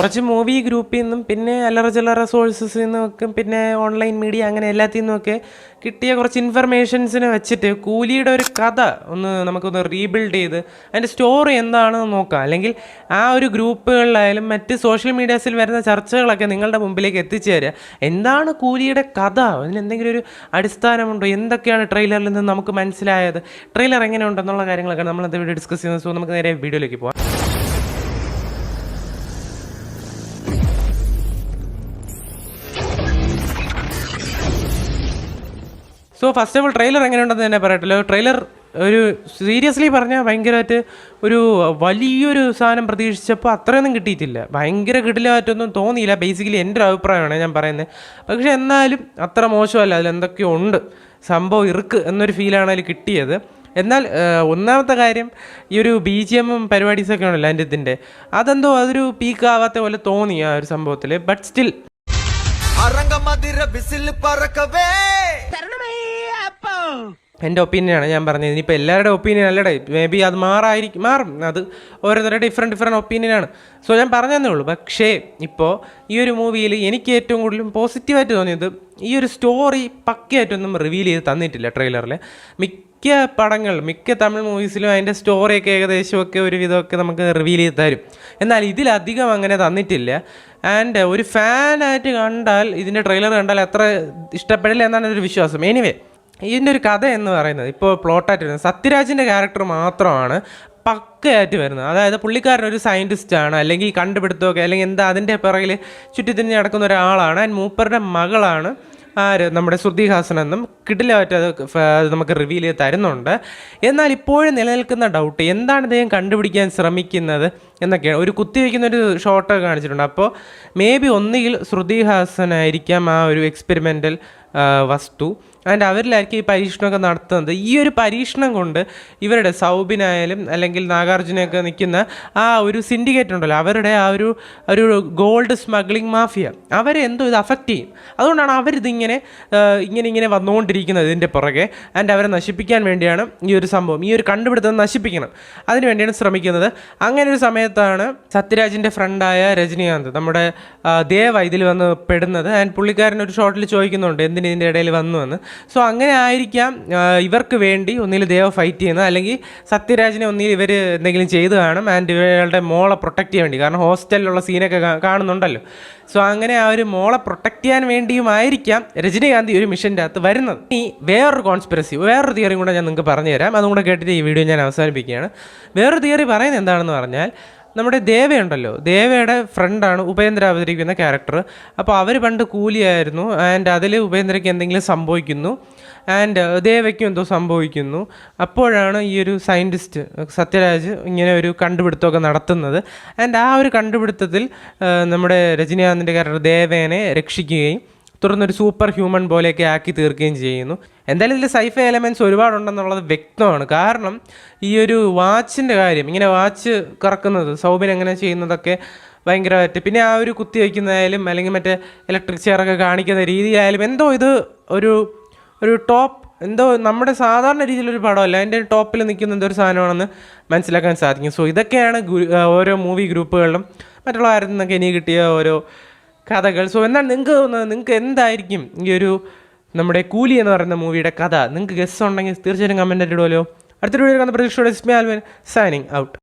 കുറച്ച് മൂവി ഗ്രൂപ്പിൽ നിന്നും പിന്നെ അല്ലറ ചില്ലറ സോഴ്സസിൽ നിന്നൊക്കെ പിന്നെ ഓൺലൈൻ മീഡിയ അങ്ങനെ എല്ലാത്തിൽ നിന്നൊക്കെ കിട്ടിയ കുറച്ച് ഇൻഫർമേഷൻസിനെ വെച്ചിട്ട് കൂലിയുടെ ഒരു കഥ നമുക്കൊന്ന് റീബിൽഡ് ചെയ്ത് അതിൻ്റെ സ്റ്റോറി എന്താണെന്ന് നോക്കാം. അല്ലെങ്കിൽ ആ ഒരു ഗ്രൂപ്പുകളിലായാലും മറ്റ് സോഷ്യൽ മീഡിയാസിൽ വരുന്ന ചർച്ചകളൊക്കെ നിങ്ങളുടെ മുമ്പിലേക്ക് എത്തിച്ചു തരിക. എന്താണ് കൂലിയുടെ കഥ, അതിന് എന്തെങ്കിലും ഒരു അടിസ്ഥാനമുണ്ടോ, എന്തൊക്കെയാണ് ട്രെയിലറിൽ നിന്ന് നമുക്ക് മനസ്സിലായത്, ട്രെയിലർ എങ്ങനെ ഉണ്ടെന്നുള്ള കാര്യങ്ങളൊക്കെ നമ്മളത് വീഡിയോ ഡിസ്കസ് ചെയ്യുന്നത്. സോ നമുക്ക് നേരെ വീഡിയോയിലേക്ക് പോകാം. So first of all trailer എങ്ങനെയുണ്ടെന്ന് തന്നെ പറയട്ടല്ലോ. ട്രെയിലർ ഒരു സീരിയസ്ലി പറഞ്ഞാൽ ഭയങ്കരമായിട്ട് ഒരു വലിയൊരു സാധനം പ്രതീക്ഷിച്ചപ്പോൾ അത്രയൊന്നും കിട്ടിയിട്ടില്ല. ഭയങ്കര കിടിലമായിട്ടൊന്നും തോന്നിയില്ല. ബേസിക്കലി എൻ്റെ ഒരു അഭിപ്രായമാണ് ഞാൻ പറയുന്നത്. പക്ഷേ എന്നാലും അത്ര മോശമല്ല, അതിലെന്തൊക്കെയോ ഉണ്ട്, സംഭവം ഇറുക്ക് എന്നൊരു ഫീലാണ് അതിൽ കിട്ടിയത്. എന്നാൽ ഒന്നാമത്തെ കാര്യം ഈ ഒരു BGM പരിപാടീസൊക്കെ ഉണ്ടല്ലോ ഇതിൻ്റെ, അതെന്തോ അതൊരു പീക്കാവാത്ത പോലെ തോന്നി ആ ഒരു സംഭവത്തിൽ. ബട്ട് സ്റ്റിൽ എൻ്റെ ഒപ്പീനിയനാണ് ഞാൻ പറഞ്ഞത്. ഇനിയിപ്പോൾ എല്ലാവരുടെ ഒപ്പീനിയൻ അല്ലടേ, മേ ബി അത് മാറും, അത് ഓരോരുത്തരുടെ ഡിഫറെൻറ്റ് ഒപ്പീനിയനാണ്. സോ ഞാൻ പറഞ്ഞതേ ഉള്ളൂ. പക്ഷേ ഇപ്പോൾ ഈ ഒരു മൂവിയിൽ എനിക്ക് ഏറ്റവും കൂടുതലും പോസിറ്റീവായിട്ട് തോന്നിയത് ഈ ഒരു സ്റ്റോറി പക്കയായിട്ടൊന്നും റിവീൽ ചെയ്ത് തന്നിട്ടില്ല ട്രെയിലറിൽ. മിക്ക തമിഴ് മൂവീസിലും അതിൻ്റെ സ്റ്റോറിയൊക്കെ ഏകദേശമൊക്കെ ഒരു വിധമൊക്കെ നമുക്ക് റിവീൽ ചെയ്ത് തരും. എന്നാൽ ഇതിലധികം അങ്ങനെ തന്നിട്ടില്ല. ആൻഡ് ഒരു ഫാനായിട്ട് കണ്ടാൽ ഇതിൻ്റെ ട്രെയിലർ കണ്ടാൽ അത്ര ഇഷ്ടപ്പെടില്ല എന്നാണ് ഒരു വിശ്വാസം. എനിവേ, ഇതിൻ്റെ ഒരു കഥ എന്ന് പറയുന്നത് ഇപ്പോൾ പ്ലോട്ടായിട്ട് വരുന്നത് സത്യരാജിൻ്റെ ക്യാരക്ടർ മാത്രമാണ് പക്കയായിട്ട് വരുന്നത്. അതായത് പുള്ളിക്കാരൻ ഒരു സയൻറ്റിസ്റ്റാണ്, അല്ലെങ്കിൽ കണ്ടുപിടുത്തമൊക്കെ അല്ലെങ്കിൽ എന്താ അതിൻ്റെ പിറകിൽ ചുറ്റിത്തിരിഞ്ഞ് നടക്കുന്ന ഒരാളാണ്. ആൻഡ് മൂപ്പറുടെ മകളാണ് നമ്മുടെ ശ്രുതി ഹാസൻ എന്നും കിടിലമായിട്ട് അത് നമുക്ക് റിവീൽ ചെയ്ത് തരുന്നുണ്ട്. എന്നാൽ ഇപ്പോഴും നിലനിൽക്കുന്ന ഡൗട്ട് എന്താണ് ഇദ്ദേഹം കണ്ടുപിടിക്കാൻ ശ്രമിക്കുന്നത് എന്നൊക്കെയാണ്. ഒരു കുത്തിവെക്കുന്നൊരു ഷോട്ട് കാണിച്ചിട്ടുണ്ട്. അപ്പോൾ മേ ബി ഒന്നുകിൽ ശ്രുതി ഹാസൻ ആയിരിക്കാം ആ ഒരു എക്സ്പെരിമെൻ്റൽ വസ്തു. ആൻഡ് അവരിലായിരിക്കും ഈ പരീക്ഷണമൊക്കെ നടത്തുന്നത്. ഈ ഒരു പരീക്ഷണം കൊണ്ട് ഇവരുടെ സൗബിനായാലും അല്ലെങ്കിൽ നാഗാർജുനയൊക്കെ നിൽക്കുന്ന ആ ഒരു സിൻഡിക്കേറ്റ് ഉണ്ടല്ലോ, അവരുടെ ആ ഒരു ഗോൾഡ് സ്മഗ്ലിംഗ് മാഫിയ, അവരെ എന്തോ ഇത് അഫക്റ്റ് ചെയ്യും. അതുകൊണ്ടാണ് അവരിതിങ്ങനെ ഇങ്ങനെ വന്നുകൊണ്ടിരിക്കുന്നത് ഇതിൻ്റെ പുറകെ. ആൻഡ് അവരെ നശിപ്പിക്കാൻ വേണ്ടിയാണ് ഈ ഒരു സംഭവം, ഈ ഒരു കണ്ടുപിടുത്തം നശിപ്പിക്കണം, അതിന് വേണ്ടിയാണ് ശ്രമിക്കുന്നത്. അങ്ങനെ ഒരു സമയത്താണ് സത്യരാജിൻ്റെ ഫ്രണ്ടായ രജനീകാന്ത്, നമ്മുടെ ദേവ, ഇതിൽ വന്ന് പെടുന്നത്. ആൻഡ് പുള്ളിക്കാരൻ ഒരു ഷോട്ടിൽ ചോദിക്കുന്നുണ്ട് എന്തിന് ഇതിൻ്റെ ഇടയിൽ വന്നു എന്ന്. സോ അങ്ങനെ ആയിരിക്കാം ഇവർക്ക് വേണ്ടി ഒന്നിൽ ദേവ ഫൈറ്റ് ചെയ്യുന്നത്, അല്ലെങ്കിൽ സത്യരാജിനെ ഒന്നിൽ ഇവർ എന്തെങ്കിലും ചെയ്ത് കാണും. ആൻഡ് ഇവരുടെ മോളെ പ്രൊട്ടക്റ്റ് ചെയ്യാൻ വേണ്ടി, കാരണം ഹോസ്റ്റലിലുള്ള സീനൊക്കെ കാണുന്നുണ്ടല്ലോ. സോ അങ്ങനെ ആ ഒരു മോളെ പ്രൊട്ടക്റ്റ് ചെയ്യാൻ വേണ്ടിയുമായിരിക്കാം രജനീകാന്ത് ഒരു മിഷൻ്റെ അകത്ത് വരുന്നത്. ഈ വേറൊരു തിയറിയും കൂടെ ഞാൻ നിങ്ങൾക്ക് പറഞ്ഞു തരാം. അതും കൂടെ കേട്ടിട്ട് ഈ വീഡിയോ ഞാൻ അവസാനിപ്പിക്കുകയാണ്. വേറൊരു തിയറി പറയുന്നത് എന്താണെന്ന് പറഞ്ഞാൽ, നമ്മുടെ ദേവയുണ്ടല്ലോ, ദേവയുടെ ഫ്രണ്ടാണ് ഉപേന്ദ്ര അവതരിക്കുന്ന ക്യാരക്ടർ. അപ്പോൾ അവർ പണ്ട് കൂലിയായിരുന്നു. ആൻഡ് അതിൽ ഉപേന്ദ്രയ്ക്ക് എന്തെങ്കിലും സംഭവിക്കുന്നു, ആൻഡ് ദേവയ്ക്കും എന്തോ സംഭവിക്കുന്നു. അപ്പോഴാണ് ഈ ഒരു സയൻറ്റിസ്റ്റ് സത്യരാജ് ഇങ്ങനെ ഒരു കണ്ടുപിടുത്തമൊക്കെ നടത്തുന്നത്. ആൻഡ് ആ ഒരു കണ്ടുപിടുത്തത്തിൽ നമ്മുടെ രജനീകാന്തിൻ്റെ ക്യാരക്ടർ ദേവേനെ രക്ഷിക്കുകയും തുടർന്നൊരു സൂപ്പർ ഹ്യൂമൻ പോലെയൊക്കെ ആക്കി തീർക്കുകയും ചെയ്യുന്നു. എന്തായാലും ഇതിൽ സൈഫൈ എലമെൻറ്റ്സ് ഒരുപാടുണ്ടെന്നുള്ളത് വ്യക്തമാണ്. കാരണം ഈ ഒരു വാച്ചിൻ്റെ കാര്യം, ഇങ്ങനെ വാച്ച് കറക്കുന്നത്, സൗബിൻ എങ്ങനെ ചെയ്യുന്നതൊക്കെ ഭയങ്കരമായിട്ട്, പിന്നെ ആ ഒരു കുത്തി വയ്ക്കുന്നതായാലും അല്ലെങ്കിൽ മറ്റേ ഇലക്ട്രിക് ചെയറൊക്കെ കാണിക്കുന്ന രീതിയായാലും എന്തോ ഇത് ഒരു ടോപ്പ്, എന്തോ നമ്മുടെ സാധാരണ രീതിയിലൊരു പടമല്ല, അതിൻ്റെ ടോപ്പിൽ നിൽക്കുന്ന എന്തൊരു സാധനമാണെന്ന് മനസ്സിലാക്കാൻ സാധിക്കും. സോ ഇതൊക്കെയാണ് ഓരോ മൂവി ഗ്രൂപ്പുകളിലും മറ്റുള്ള ആരിൽ നിന്നൊക്കെ എനിക്ക് കിട്ടിയ ഓരോ കഥകൾ. സോ എന്താണ് നിങ്ങൾക്ക് എന്തായിരിക്കും ഈ ഒരു നമ്മുടെ കൂലി എന്ന് പറയുന്ന മൂവിയുടെ കഥ? നിങ്ങൾക്ക് ഗസ് ഉണ്ടെങ്കിൽ തീർച്ചയായിട്ടും കമൻറ്റ് ഇടുമല്ലോ. അടുത്തൊരു വീഡിയോ കാണുന്ന പ്രതീക്ഷയോടെ ഇസ്മി ആൽവിൻ സൈനിങ് ഔട്ട്.